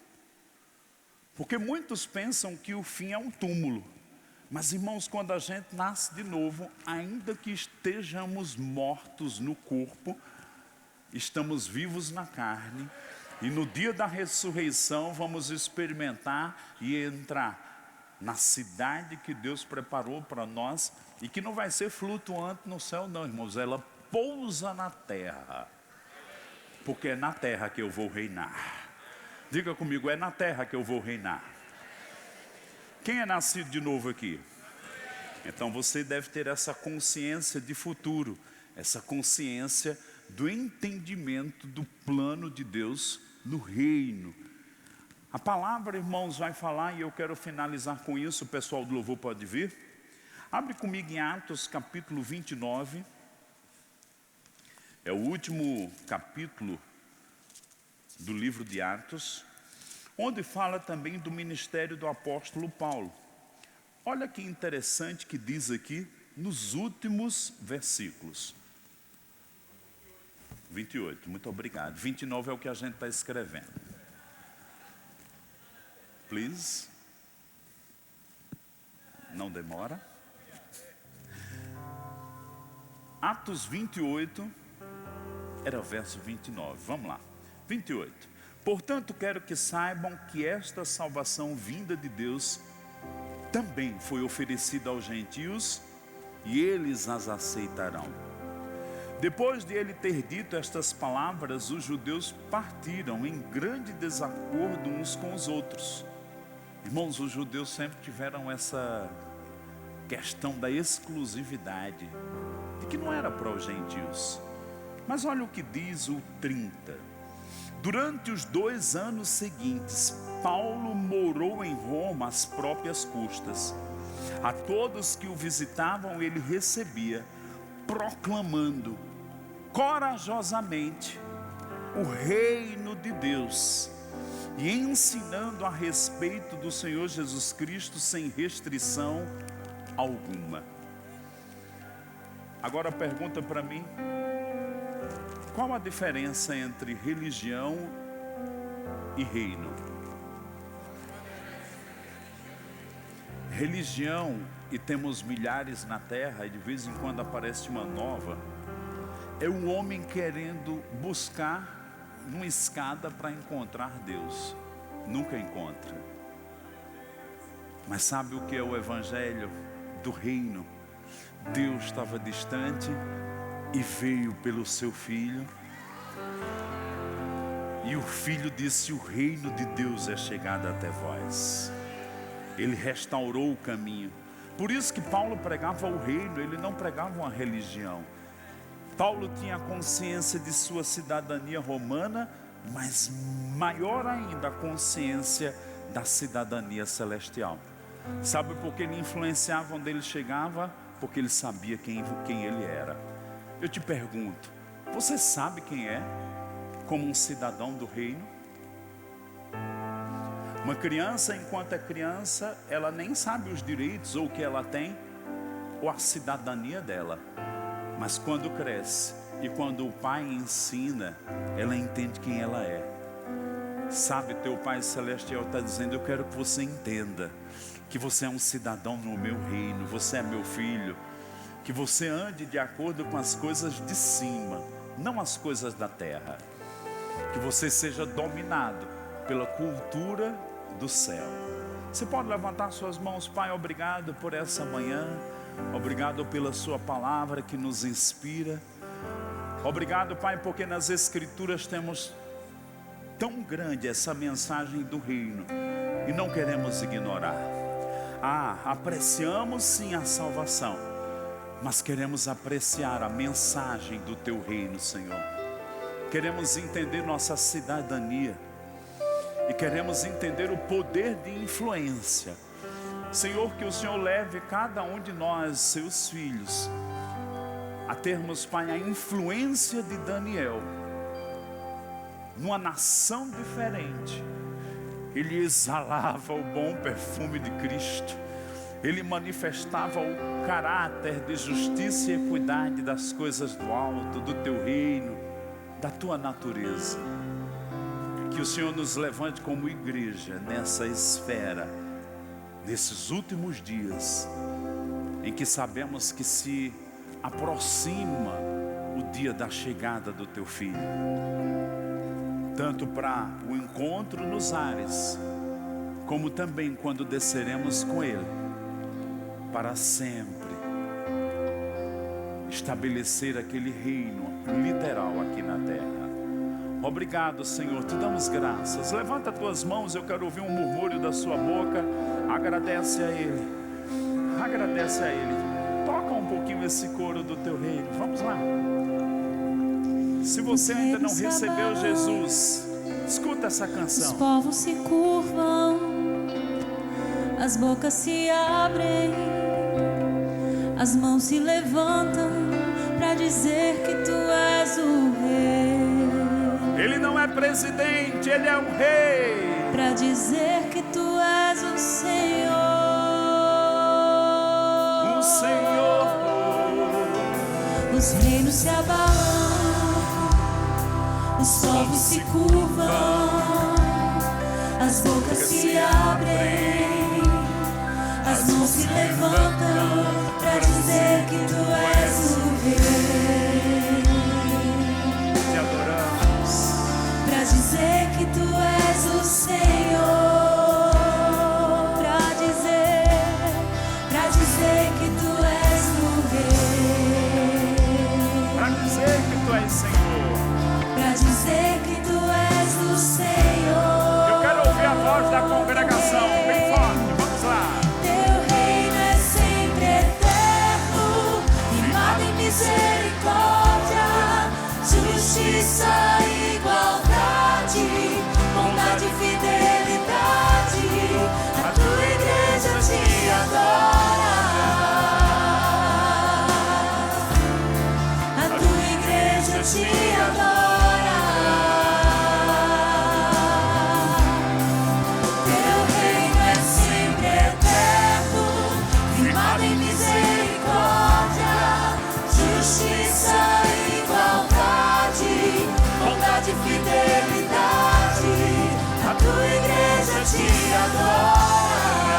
Porque muitos pensam que o fim é um túmulo. Mas, irmãos, quando a gente nasce de novo, ainda que estejamos mortos no corpo, estamos vivos na carne. E no dia da ressurreição vamos experimentar e entrar na cidade que Deus preparou para nós. E que não vai ser flutuante no céu não, irmãos. Ela pousa na terra. Porque é na terra que eu vou reinar. Diga comigo: é na terra que eu vou reinar. Quem é nascido de novo aqui? Então você deve ter essa consciência de futuro. Essa consciência do entendimento do plano de Deus no reino. A palavra, irmãos, vai falar, e eu quero finalizar com isso. O pessoal do louvor pode vir. Abre comigo em Atos capítulo 29. É o último capítulo do livro de Atos, onde fala também do ministério do apóstolo Paulo. Olha que interessante que diz aqui nos últimos versículos. 28, muito obrigado. 29 é o que a gente está escrevendo. Please. Não demora. Atos 28, era o verso 29, vamos lá. 28. Portanto, quero que saibam que esta salvação vinda de Deus também foi oferecida aos gentios e eles as aceitarão. Depois de ele ter dito estas palavras, os judeus partiram em grande desacordo uns com os outros. Irmãos, os judeus sempre tiveram essa questão da exclusividade, de que não era para os gentios. Mas olha o que diz o 30. Durante os 2 anos seguintes, Paulo morou em Roma às próprias custas. A todos que o visitavam ele recebia, proclamando corajosamente o reino de Deus e ensinando a respeito do Senhor Jesus Cristo sem restrição alguma. Agora pergunta para mim: qual a diferença entre religião e reino? Religião, e temos milhares na terra, e de vez em quando aparece uma nova, é o homem querendo buscar uma escada para encontrar Deus. Nunca encontra. Mas sabe o que é o evangelho do reino? Deus estava distante e veio pelo seu filho. E o filho disse: o reino de Deus é chegado até vós. Ele restaurou o caminho. Por isso que Paulo pregava o reino, ele não pregava uma religião. Paulo tinha consciência de sua cidadania romana, mas maior ainda a consciência da cidadania celestial. Sabe por que ele influenciava onde ele chegava? Porque ele sabia quem ele era. Eu te pergunto, você sabe quem é como um cidadão do reino? Uma criança, enquanto é criança, ela nem sabe os direitos ou o que ela tem, ou a cidadania dela. Mas quando cresce e quando o pai ensina, ela entende quem ela é. Sabe, teu Pai Celestial está dizendo: eu quero que você entenda que você é um cidadão no meu reino, você é meu filho. Que você ande de acordo com as coisas de cima, não as coisas da terra. Que você seja dominado pela cultura do céu. Você pode levantar suas mãos. Pai, obrigado por essa manhã. Obrigado pela sua palavra que nos inspira. Obrigado, Pai, porque nas Escrituras temos tão grande essa mensagem do reino, e não queremos ignorar. Apreciamos sim a salvação, mas queremos apreciar a mensagem do teu reino, Senhor. Queremos entender nossa cidadania e queremos entender o poder de influência. Senhor, que o Senhor leve cada um de nós, seus filhos, a termos, Pai, a influência de Daniel, numa nação diferente. Ele exalava o bom perfume de Cristo. Ele manifestava o caráter de justiça e equidade das coisas do alto, do teu reino, da tua natureza. Que o Senhor nos levante como igreja nessa esfera, nesses últimos dias, em que sabemos que se aproxima o dia da chegada do teu Filho, tanto para o encontro nos ares, como também quando desceremos com Ele, para sempre estabelecer aquele reino literal aqui na terra. Obrigado, Senhor, te damos graças. Levanta as tuas mãos, eu quero ouvir um murmúrio da sua boca. Agradece a Ele, agradece a Ele. Toca um pouquinho esse coro do teu reino, vamos lá. Se você ainda não recebeu Jesus, escuta essa canção. Os povos se curvam, as bocas se abrem, as mãos se levantam para dizer que tu és o rei. Ele não é presidente, ele é um rei. Para dizer que tu és o Senhor. O Senhor. Os reinos se abalam, os povos se curvam, as bocas se abrem, as mãos se levantam para dizer que tu és o rei. Te adoramos. Para dizer que tu és o Senhor. Para dizer que tu és o rei. Para dizer que tu és Senhor. Para dizer que tu és o Senhor. Eu quero ouvir a voz da congregação bem forte, vamos lá. Teu reino é sempre eterno, firmado em misericórdia, justiça e igualdade, bondade e fidelidade. A tua igreja te adora. A tua igreja te adora. Fidelidade, a tua igreja te adora.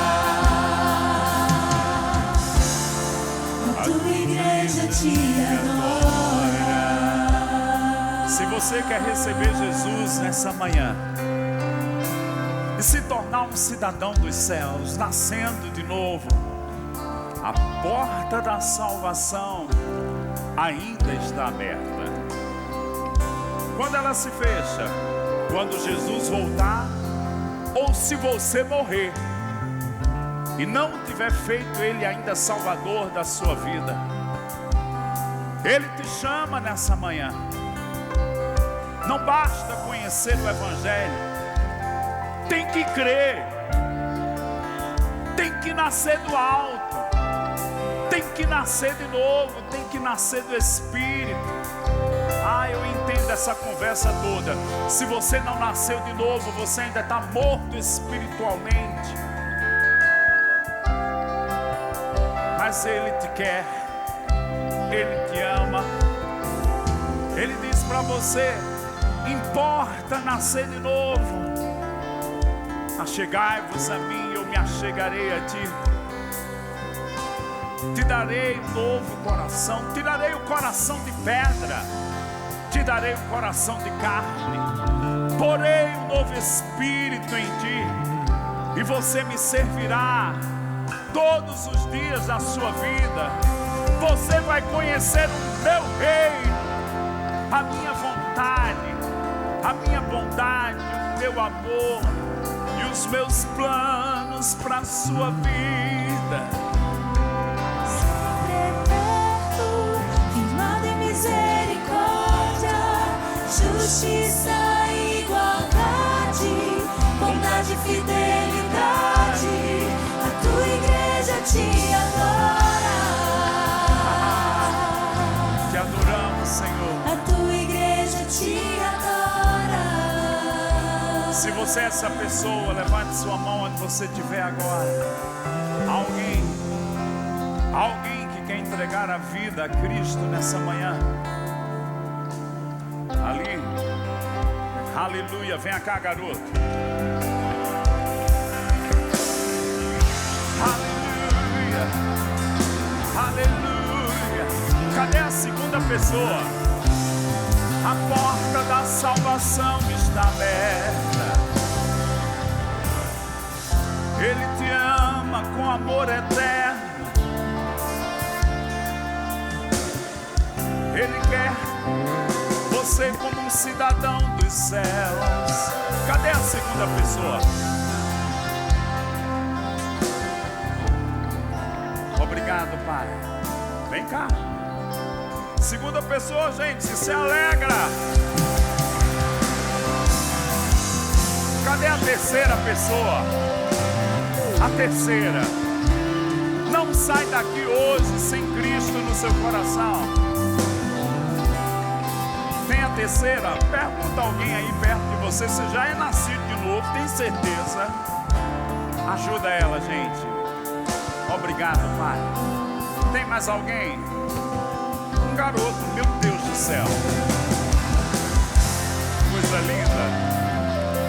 A tua igreja te adora. Se você quer receber Jesus nessa manhã e se tornar um cidadão dos céus, nascendo de novo, a porta da salvação ainda está aberta. Quando ela se fecha? Quando Jesus voltar, ou se você morrer e não tiver feito Ele ainda Salvador da sua vida. Ele te chama nessa manhã. Não basta conhecer o Evangelho, tem que crer, tem que nascer do alto, tem que nascer de novo, tem que nascer do Espírito. Eu entendo essa conversa toda. Se você não nasceu de novo, você ainda está morto espiritualmente. Mas Ele te quer, Ele te ama. Ele diz para você: importa nascer de novo. Achegai-vos a mim, eu me achegarei a ti. Te darei um novo coração, te darei o coração de pedra, te darei um coração de carne, porei um novo espírito em ti, e você me servirá todos os dias da sua vida. Você vai conhecer o meu reino, a minha vontade, a minha bondade, o meu amor e os meus planos para a sua vida. Sempre eterno, firmado em misericórdia, justiça e igualdade, bondade e fidelidade. A tua igreja te adora. Te adoramos, Senhor. A tua igreja te adora. Se você é essa pessoa, levante sua mão onde você estiver agora. Alguém que quer entregar a vida a Cristo nessa manhã. Ali. Aleluia. Venha cá, garoto. Aleluia. Aleluia. Cadê a segunda pessoa? A porta da salvação está aberta. Ele te ama com amor eterno. Ele quer você como um cidadão dos céus. Cadê a segunda pessoa? Obrigado, Pai. Vem cá. Segunda pessoa, gente, se alegra. Cadê a terceira pessoa? A terceira. Não sai daqui hoje sem Cristo no seu coração. Tem a terceira? Pergunta alguém aí perto de você se já é nascido de novo, tem certeza? Ajuda ela, gente. Obrigado, Pai. Tem mais alguém? Um garoto, meu Deus do céu. Coisa linda.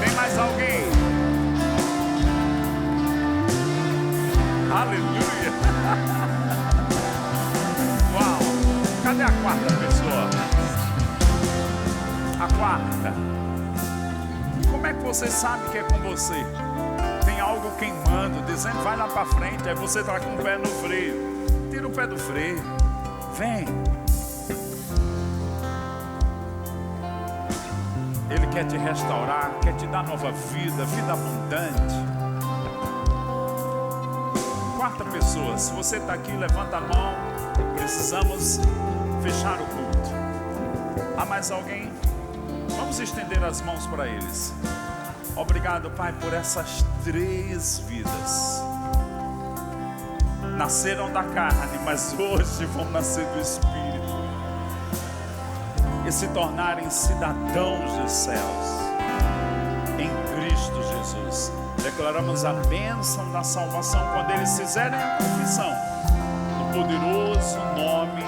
Tem mais alguém? Aleluia. Uau. Cadê a quarta pessoa? A quarta. Como é que você sabe que é com você? Tem algo queimando, dizendo vai lá para frente, aí você está com o pé no freio. Tira o pé do freio. Vem. Ele quer te restaurar, quer te dar nova vida, vida abundante. Quarta pessoa, se você está aqui, levanta a mão. Precisamos fechar o culto. Há mais alguém? Vamos estender as mãos para eles. Obrigado, Pai, por essas 3 vidas. Nasceram da carne, mas hoje vão nascer do Espírito e se tornarem cidadãos dos céus em Cristo Jesus. Declaramos a bênção da salvação quando eles fizerem a confissão no poderoso nome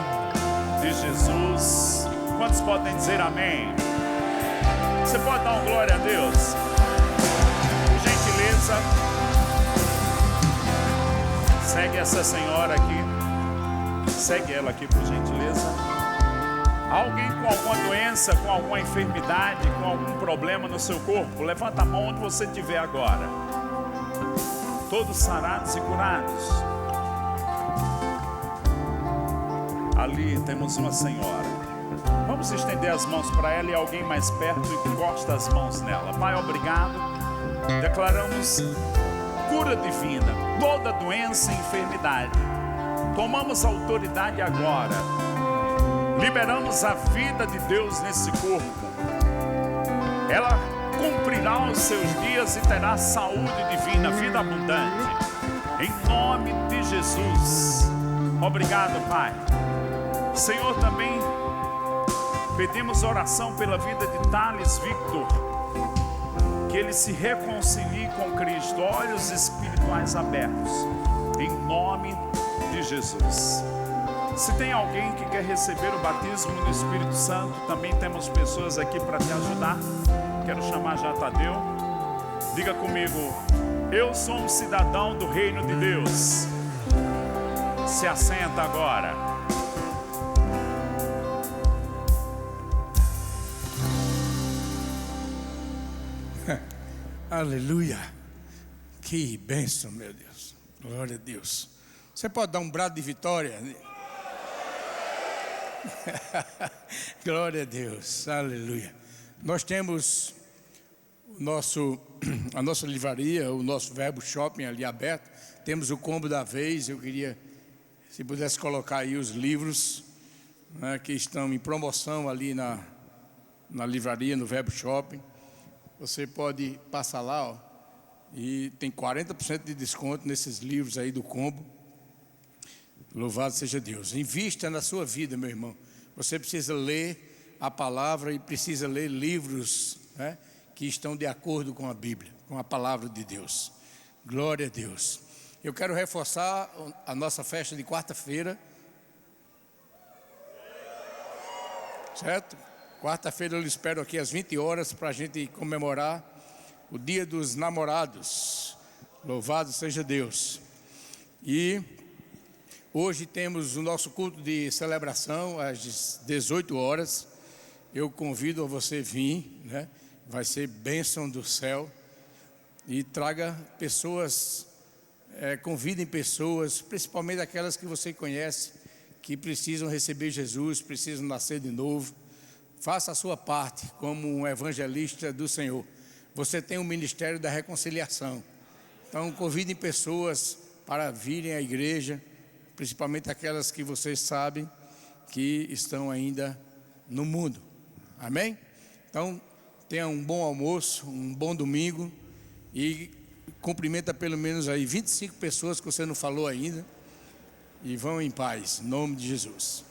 de Jesus. Quantos podem dizer amém? Você pode dar uma glória a Deus? Por gentileza, segue essa senhora aqui. Segue ela aqui, por gentileza. Alguém com alguma doença, com alguma enfermidade, com algum problema no seu corpo, levanta a mão onde você estiver agora. Todos sarados e curados. Ali temos uma senhora. Vamos estender as mãos para ela e alguém mais perto encosta as mãos nela. Pai, obrigado. Declaramos cura divina, toda doença e enfermidade. Tomamos autoridade agora. Liberamos a vida de Deus nesse corpo. Ela cumprirá os seus dias e terá saúde divina, vida abundante. Em nome de Jesus. Obrigado, Pai. Senhor, também pedimos oração pela vida de Thales Victor. Que ele se reconcilie com Cristo. Olhos espirituais abertos. Em nome de Jesus. Se tem alguém que quer receber o batismo do Espírito Santo, também temos pessoas aqui para te ajudar. Quero chamar já Tadeu. Diga comigo: eu sou um cidadão do reino de Deus. Se assenta agora. Aleluia. Que bênção, meu Deus. Glória a Deus. Você pode dar um brado de vitória? Glória a Deus, aleluia. Nós temos a nossa livraria, o nosso Verbo Shopping ali aberto. Temos o combo da vez. Eu queria, se pudesse colocar aí os livros, né, que estão em promoção ali na livraria, no Verbo Shopping. Você pode passar lá, ó, e tem 40% de desconto nesses livros aí do combo. Louvado seja Deus. Invista na sua vida, meu irmão. Você precisa ler a palavra e precisa ler livros, né, que estão de acordo com a Bíblia, com a palavra de Deus. Glória a Deus. Eu quero reforçar a nossa festa de quarta-feira. Certo? Quarta-feira eu lhe espero aqui às 20 horas para a gente comemorar o Dia dos Namorados. Louvado seja Deus. E hoje temos o nosso culto de celebração às 18 horas. Eu convido a você vir, né? Vai ser bênção do céu. E traga pessoas, convidem pessoas, principalmente aquelas que você conhece, que precisam receber Jesus, precisam nascer de novo. Faça a sua parte como um evangelista do Senhor. Você tem o ministério da reconciliação. Então convidem pessoas para virem à igreja, principalmente aquelas que vocês sabem que estão ainda no mundo. Amém? Então tenha um bom almoço, um bom domingo e cumprimenta pelo menos aí 25 pessoas que você não falou ainda. E vão em paz, em nome de Jesus.